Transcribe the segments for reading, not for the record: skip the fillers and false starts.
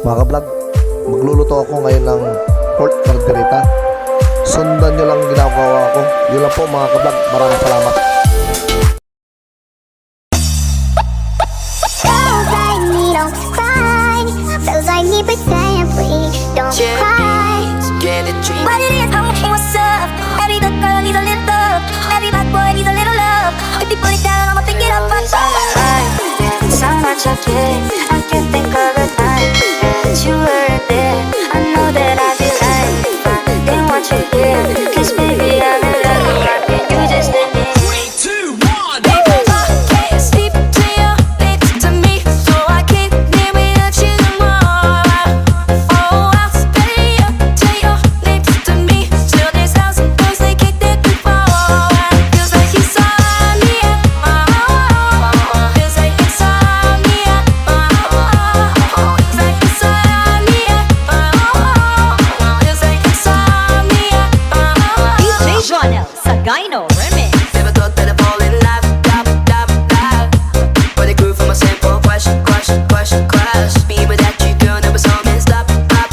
Mga ka-vlog, magluluto ako ngayon ng pork caldereta. Sundan nyo lang ginagawa ko. Yun lang po mga ka-vlog. Maraming salamat. What it is, I'm okay, what's up? Every good girl needs a little love. Every bad boy needs a little love. If you put it down, I'ma pick it up. It's on my mind, so much of it. I can't think of a time that you were there. I know that I'd be lying if I didn't want you here. 'Cause baby, I'm in love. Why can't you just let me? 3, 2, 1. Because I can't sleep till you're next to me, so I can't live without you no more. Oh, I'll stay up till you're next to me, till this house and girls they kicked it before. Feels like insomnia, feels like insomnia, feels like insomnia, feels like insomnia. DJ Joanel, Sagayno Remix. Never thought that I'd fall in love, love. But it grew from a simple crush. Be without you, girl, never saw me stop, up.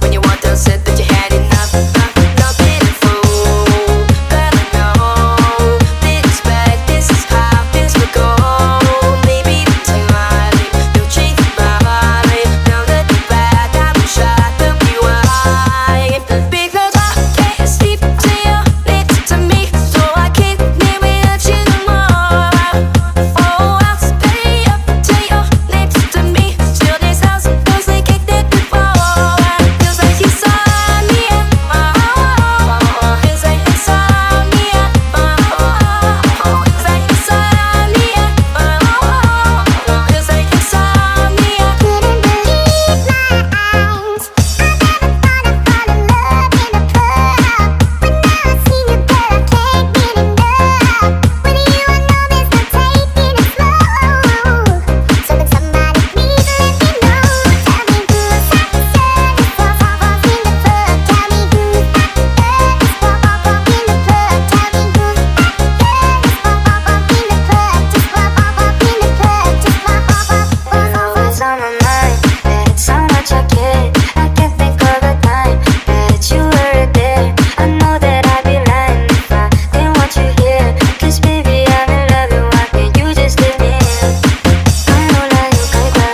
When you walked out, said that you had enough, not pitiful. Girl, I know, didn't expect this is how this would go. Baby, don't take my leave, don't change my mind. Now that you're back, I wish I could be why. Because I can't sleep till you're next to me, so I can't live without you no more. Oh, I'll stay up till you're next to me, till this house and girls they kicked it before. Feels like insomnia, feels like insomnia, feels like insomnia, feels like insomnia. Couldn't believe my eyes. I never thought I'd fall in love in a club, but now I see you, girl, I can't get enough. With you, I know there's no taking it slow. So when somebody please let me know, tell me who's hot, this walk off in the club. Tell me who's hot, this walk off in the club. Tell me who's hot, this walk off in the club. Just walk off in the club. Just walk off. You know what's on my mind, that it's so much I get. I can't think of a time that you were there. I know that I'd be lying if I didn't want you here. 'Cause baby, I'm in love, and why can't you just let me in? Ano layo kay ka,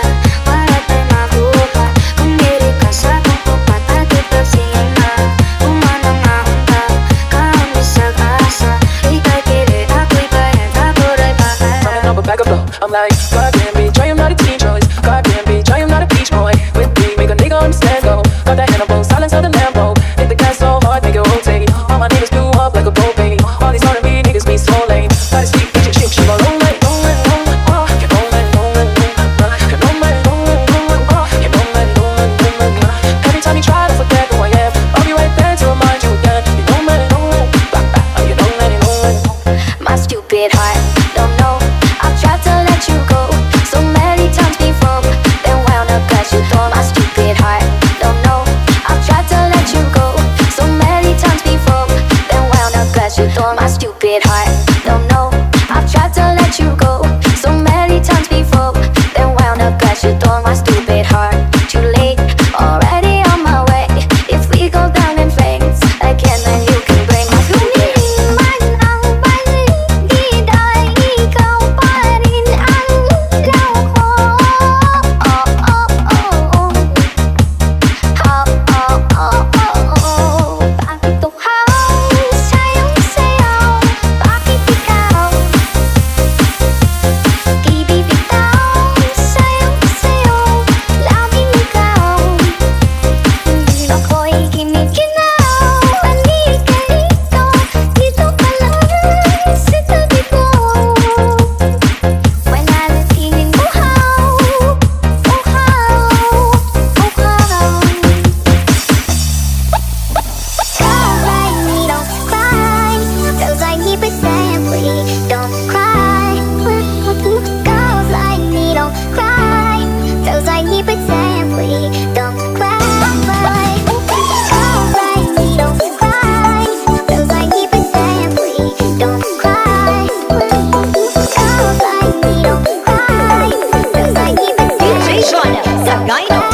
wala tayong mabuka. Kung diri ka sa kukupat, atit pagsingin na. Umano nga unta, kaon sa kasa. Ika'y pili, ako'y bayan, tapos ay bakal. Coming up a bag of blow. I'm like, God damn bitch, I am not a teen choice. God damn bitch, I am not a beach boy. With me, make a nigga understand go. Got that Hannibal, silence of the Lambo. Hit the gas so hard, make it rotate. All my niggas blew up like a propane. All these R&B niggas be so lame. Gotta speak, bitch, she go rolling, rolling, oh. Keep rolling, rolling, keep rolling, oh. Keep rolling, rolling. Every time you try to forget who I am, I'll be right there to remind you again. You don't let it rolling, you don't let it rolling. My stupid heart don't know. I've tried to let you go so many times before, then wound up cause you thought. My stupid heart don't know. I've tried to let you go so many times before, then wound up cause you thought. My stupid heart don't know. I've tried to let you go so many times before, then wound up cause you thought. My stupid heart, too late, already on my way. If we go down in flames again, then you can bring my stupid. DJ Joanel, Sagayno